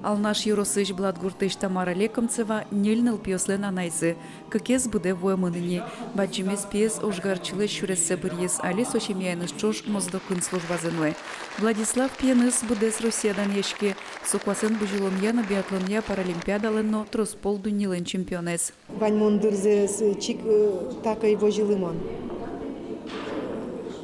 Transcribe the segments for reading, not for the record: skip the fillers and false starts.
Алнаш Юросыч Бладгуртыш Тамара Лекомцева нельныл пьослен анайзы. Кыкез буде воемыныни. Баджимес пьес ужгарчылы шурессе бірьес али сочемяйныс чош моздокын службазынуэ. Владислав пьеныс будес Россиядан ешке. Суквасын бужиломьяна биатлонья паралимпиадаленно тросполдунилен чемпионес. Вань мондырзе чик такой вожилыман.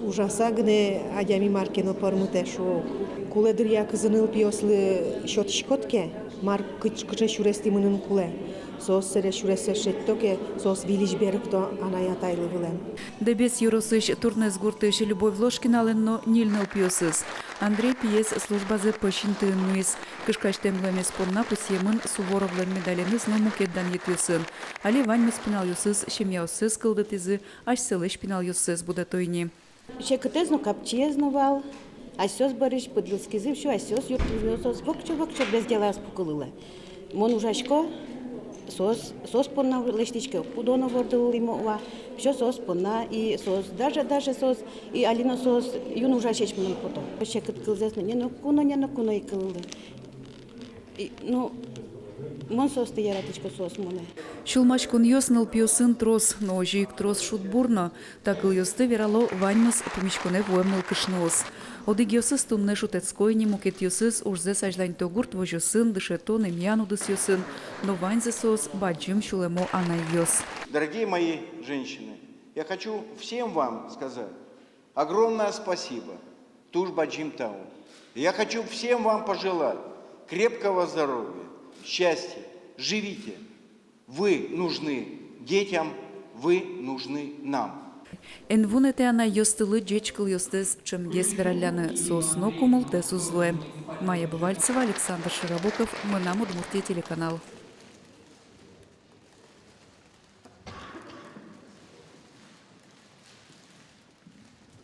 Ужаса гне адями маркено пармутешо. Куле дырья кызыныл пьослы счет шкотке, мар кычкыче шурести мынын куле. Сос сере шуресе шеттоке, сос вилиш берегто аная тайлы вылен. Дебес Юросыч турнес гуртыш Любовь Ложкиналенно нильныл пьесыз. Андрей пьес службазы пощинтыннуис. Кышкаштемлемес понна пусьемын Суворовлен медаленыз номукеддан етюсын. Али ваньмы спинал юсыз, шемьяусыз кылдытызы, аш селыш пинал юсыз будатойни. Шекотезно капчезнувал, а сёс барыш подлыскизы, все, а сёс юртузёсос, вокчо без дела спукылыла. Мон ужашко, сос понна лештичка, кудона вордыл лимова, все сос понна, и сос, даже сос, и алино сос, юн ужашеч мон пото. Шекот кылзесно, не на куно и кылы. Ну, мон сос ты яратичка сос моне. Шулмач кун йосныл пьосын трос, но жик трос шутбурно, так ил йосты верало ваньмыс помичконе воемныл кышнылыс. Одыг йосыз тунне шутецкойни мукет йосыз ужзе сажлань тогурт вожосын, дышетон и мьянудыс йосын, но ваньзе сос баджим шулемо анай йос. Дорогие мои женщины, я хочу всем вам сказать огромное спасибо, туж баджим тау. Я хочу всем вам пожелать крепкого здоровья, счастья, живите. Вы нужны детям, вы нужны нам. Энвунете ана йостылы джечкл йостыз, чем гес вераляны сосно кумул тесу злое. Майя Бывальцева, Александр Широбоков, Мынам Удмуртия телеканал.